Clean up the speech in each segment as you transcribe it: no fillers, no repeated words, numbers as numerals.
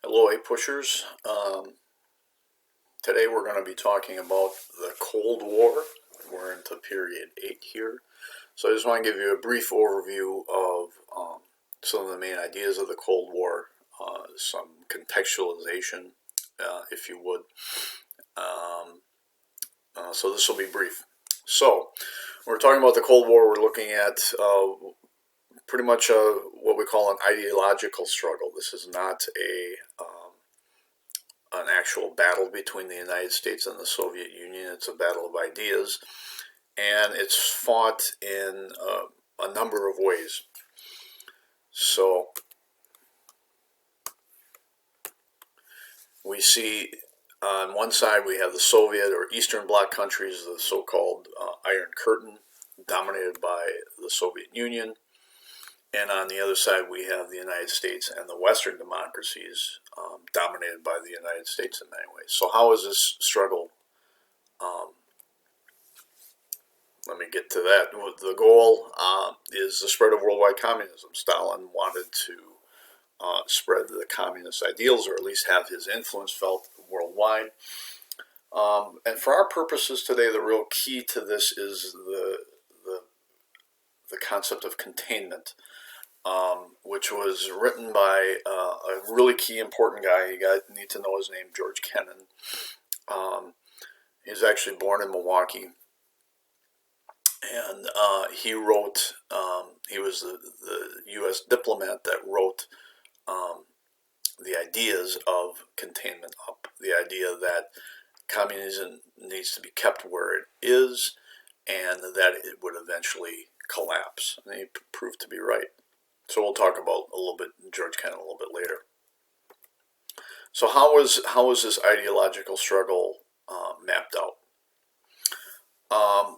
Hello, APUSHers. Today we're going to be talking about the Cold War. We're into period 8 here. So I just want to give you a brief overview of some of the main ideas of the Cold War, some contextualization, if you would. So this will be brief. So when we're talking about the Cold War, we're looking at pretty much what we call an ideological struggle. This is not an actual battle between the United States and the Soviet Union. It's a battle of ideas, and it's fought in a number of ways. So we see on one side we have the Soviet or Eastern Bloc countries, the so-called Iron Curtain, dominated by the Soviet Union. And on the other side, we have the United States and the Western democracies dominated by the United States in many ways. So how is this struggle? Let me get to that. The goal is the spread of worldwide communism. Stalin wanted to spread the communist ideals, or at least have his influence felt worldwide. And for our purposes today, the real key to this is the concept of containment. Which was written by a really key important guy. You need to know his name, George Kennan. He was actually born in Milwaukee, and he wrote. He was the U.S. diplomat that wrote the ideas of containment up. The idea that communism needs to be kept where it is, and that it would eventually collapse. And he proved to be right. So we'll talk about a little bit George Kennan a little bit later. So how was this ideological struggle mapped out?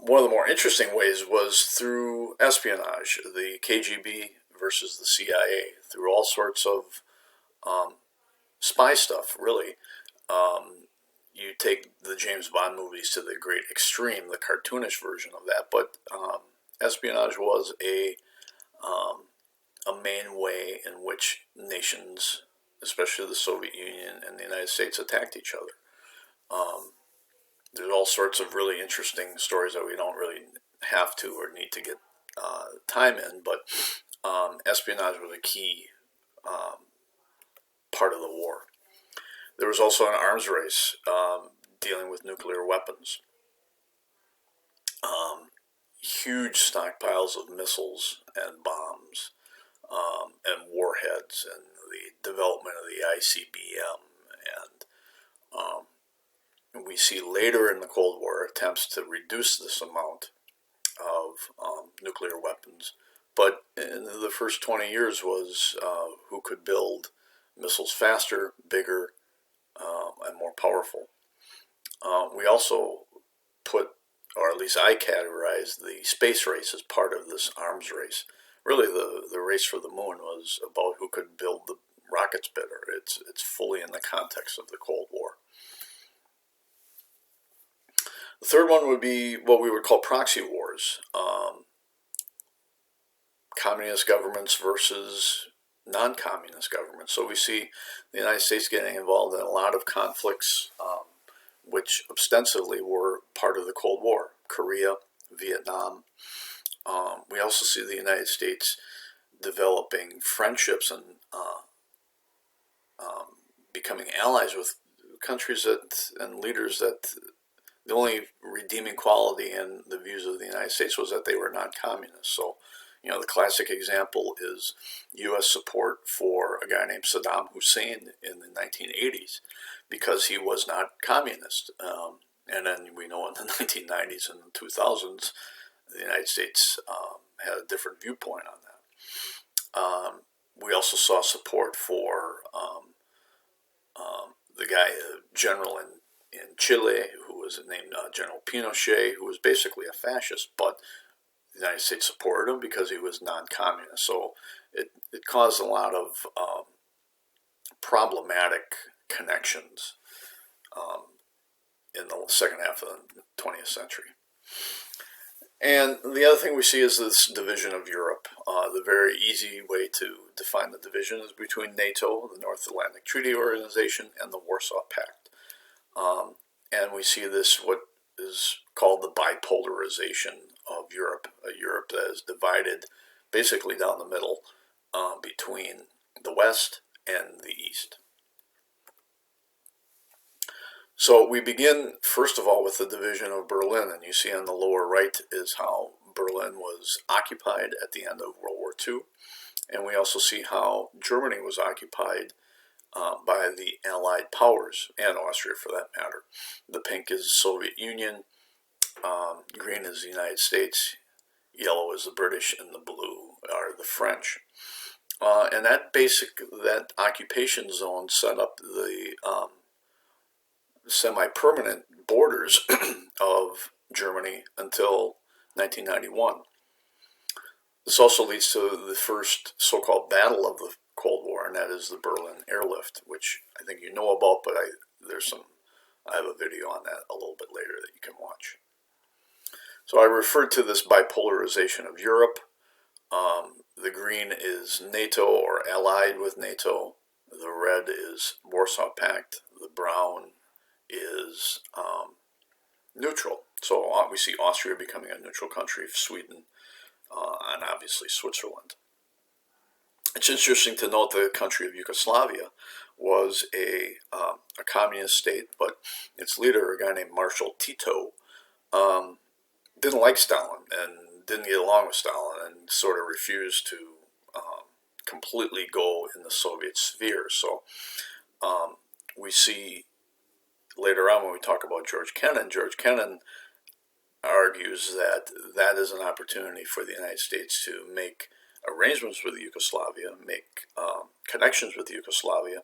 One of the more interesting ways was through espionage, the KGB versus the CIA, through all sorts of spy stuff, really. You take the James Bond movies to the great extreme, the cartoonish version of that, but espionage was a main way in which nations, especially the Soviet Union and the United States, attacked each other. There's all sorts of really interesting stories that we don't really have to or need to get time in, but espionage was a key part of the war. There was also an arms race dealing with nuclear weapons. Huge stockpiles of missiles and bombs and warheads, and the development of the ICBM, and we see later in the Cold War attempts to reduce this amount of nuclear weapons. But in the first 20 years was who could build missiles faster, bigger, and more powerful. We also put, or at least I categorized, the space race as part of this arms race. Really, the race for the moon was about who could build the rockets better. It's fully in the context of the Cold War. The third one would be what we would call proxy wars. Communist governments versus non-communist governments. So we see the United States getting involved in a lot of conflicts which ostensibly were part of the Cold War. Korea, Vietnam. We also see the United States developing friendships and becoming allies with countries and leaders that the only redeeming quality in the views of the United States was that they were non-communist. So, the classic example is U.S. support for a guy named Saddam Hussein in the 1980s because he was not communist. And then we know in the 1990s and the 2000s, the United States had a different viewpoint on that. We also saw support for the guy, general in Chile, who was named General Pinochet, who was basically a fascist, but the United States supported him because he was non-communist. So it caused a lot of problematic connections in the second half of the 20th century. And the other thing we see is this division of Europe. The very easy way to define the division is between NATO, the North Atlantic Treaty Organization, and the Warsaw Pact. And we see this, what is called the bipolarization of Europe, a Europe that is divided basically down the middle between the West and the East. So we begin, first of all, with the division of Berlin, and you see on the lower right is how Berlin was occupied at the end of World War II, and we also see how Germany was occupied by the Allied powers, and Austria for that matter. The pink is the Soviet Union, green is the United States, yellow is the British, and the blue are the French. And that occupation zone set up the semi-permanent borders of Germany until 1991. This also leads to the first so-called battle of the Cold War, and that is the Berlin airlift, which I think you know about, but I have a video on that a little bit later that you can watch. So I referred to this bipolarization of Europe. The green is NATO or allied with NATO. The red is Warsaw Pact. The brown is neutral. So we see Austria becoming a neutral country, Sweden, and obviously Switzerland. It's interesting to note the country of Yugoslavia was a communist state, but its leader, a guy named Marshal Tito, didn't like Stalin and didn't get along with Stalin and sort of refused to completely go in the Soviet sphere. So we see later on when we talk about George Kennan argues that that is an opportunity for the United States to make arrangements with Yugoslavia, make connections with Yugoslavia.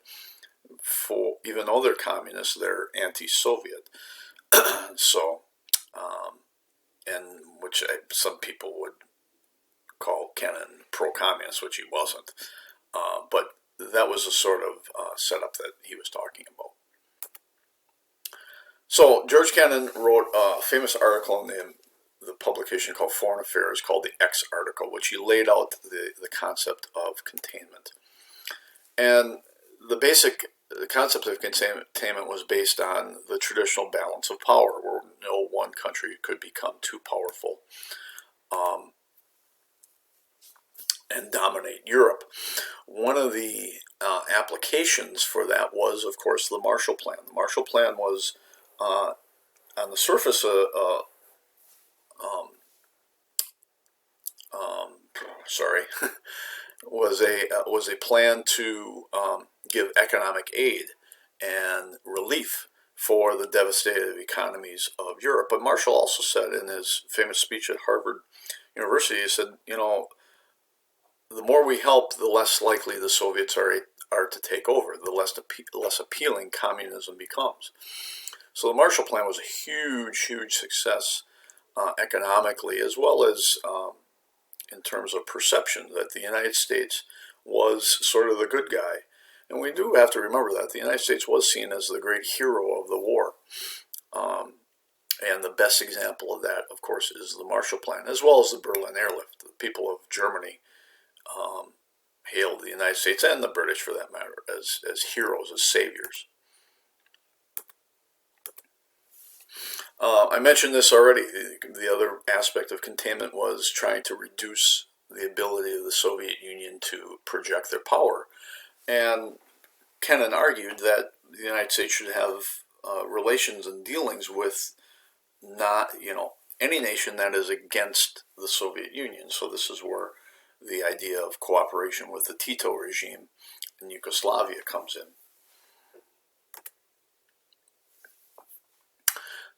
For even though they're communists, they're anti-Soviet. So, and which some people would call Kennan pro-communist, which he wasn't. But that was the sort of setup that he was talking about. So George Kennan wrote a famous article in the publication called Foreign Affairs called the X article, which he laid out the concept of containment. And the concept of containment was based on the traditional balance of power, where no one country could become too powerful and dominate Europe. One of the applications for that was, of course, the Marshall Plan. The Marshall Plan was, on the surface, was a plan to give economic aid and relief for the devastated economies of Europe. But Marshall also said in his famous speech at Harvard University, he said, you know, the more we help, the less likely the Soviets are to take over, the less appealing communism becomes. So the Marshall Plan was a huge, huge success economically, as well as in terms of perception, that the United States was sort of the good guy. And we do have to remember that the United States was seen as the great hero of the war. And the best example of that, of course, is the Marshall Plan, as well as the Berlin airlift. The people of Germany hailed the United States, and the British for that matter, as heroes, as saviors. I mentioned this already. The other aspect of containment was trying to reduce the ability of the Soviet Union to project their power. And Kennan argued that the United States should have relations and dealings with any nation that is against the Soviet Union. So this is where the idea of cooperation with the Tito regime in Yugoslavia comes in.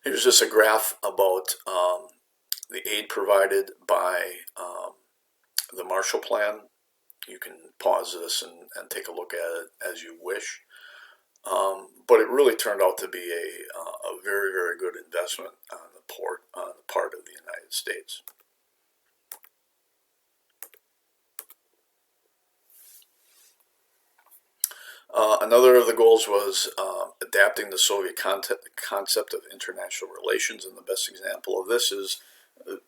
Here's just a graph about the aid provided by the Marshall Plan. You can pause this and take a look at it as you wish. But it really turned out to be a very, very good investment on the part of the United States. Another of the goals was adapting the Soviet concept of international relations, and the best example of this is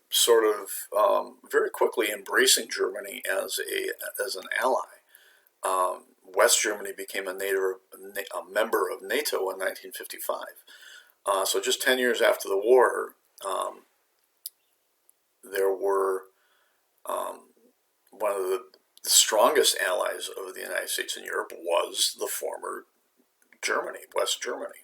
sort of very quickly embracing Germany as an ally. West Germany became a member of NATO in 1955. So just 10 years after the war, there were one of the strongest allies of the United States in Europe was the former Germany, West Germany.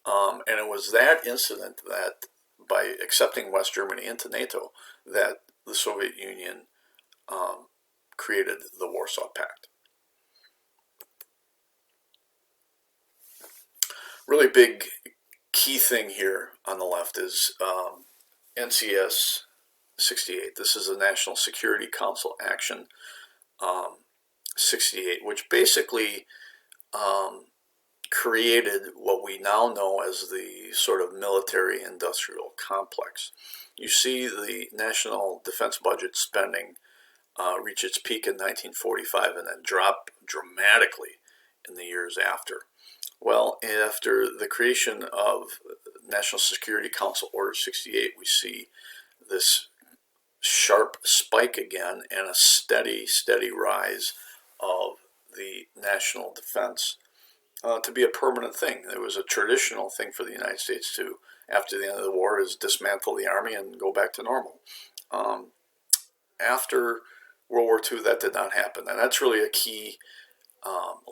And it was that incident that, by accepting West Germany into NATO, that the Soviet Union created the Warsaw Pact. Really big key thing here on the left is NCS 68. This is the National Security Council Action 68, which basically created what we now know as the sort of military-industrial complex. You see the national defense budget spending reach its peak in 1945 and then drop dramatically in the years after. Well, after the creation of National Security Council Order 68, we see this sharp spike again and a steady rise of the national defense to be a permanent thing. It was a traditional thing for the United States to, after the end of the war, is dismantle the army and go back to normal. After World War II, that did not happen, and that's really a key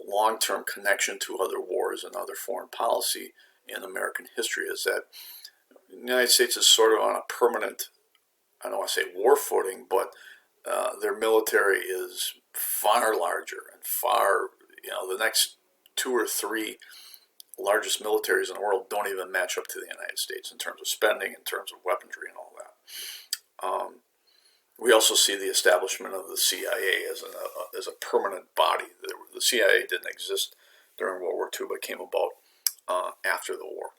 long-term connection to other wars and other foreign policy in American history, is that the United States is sort of on a permanent, I don't want to say war footing, but their military is far larger and far, the next 2 or 3 largest militaries in the world don't even match up to the United States in terms of spending, in terms of weaponry and all that. We also see the establishment of the CIA as a permanent body. The CIA didn't exist during World War II, but came about after the war.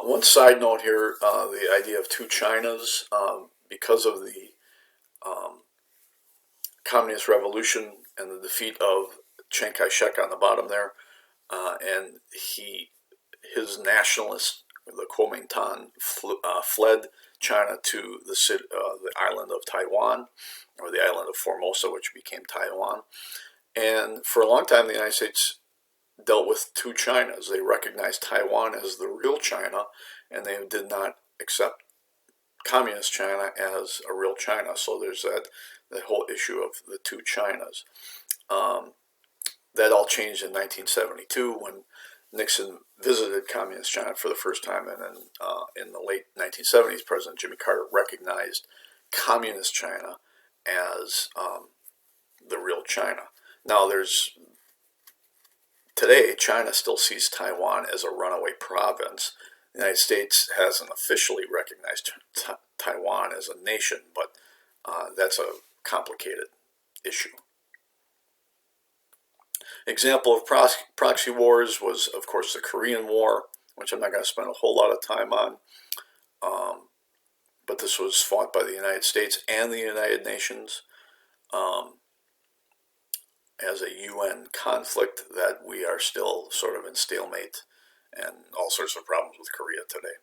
One side note here, the idea of 2 Chinas, because of the Communist Revolution and the defeat of Chiang Kai-shek on the bottom there, and his nationalists, the Kuomintang, fled China to the island of Taiwan, or the island of Formosa, which became Taiwan. And for a long time, the United States dealt with 2 Chinas. They recognized Taiwan as the real China, and they did not accept Communist China as a real China. So there's that whole issue of the 2 Chinas. That all changed in 1972 when Nixon visited Communist China for the first time, and then in the late 1970s, President Jimmy Carter recognized Communist China as the real China. Now, today, China still sees Taiwan as a runaway province. The United States hasn't officially recognized Taiwan as a nation, but that's a complicated issue. Example of proxy wars was, of course, the Korean War, which I'm not going to spend a whole lot of time on. But this was fought by the United States and the United Nations as a UN conflict that we are still sort of in stalemate and all sorts of problems with Korea today.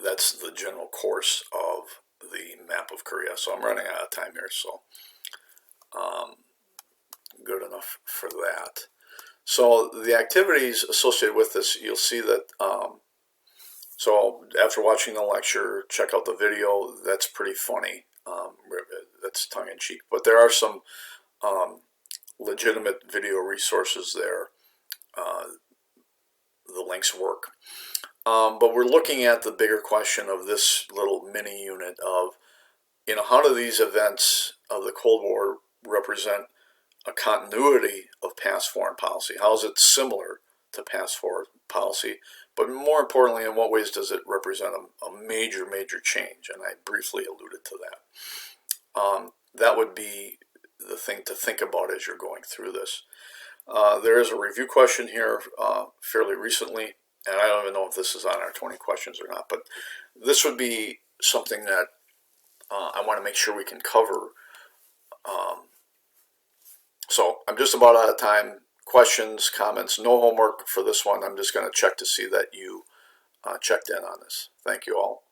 That's the general course of the map of Korea. So I'm running out of time here, so good enough for that. So the activities associated with this, you'll see that, so after watching the lecture, check out the video. That's pretty funny. That's tongue-in-cheek. But there are some legitimate video resources there. The links work. But we're looking at the bigger question of this little mini unit of, how do these events of the Cold War represent a continuity of past foreign policy? How is it similar to past foreign policy? But more importantly, in what ways does it represent a major change? And I briefly alluded to that. That would be the thing to think about as you're going through this. There is a review question here fairly recently, and I don't even know if this is on our 20 questions or not, but this would be something that I want to make sure we can cover So I'm just about out of time. Questions, comments, no homework for this one. I'm just going to check to see that you checked in on this. Thank you all.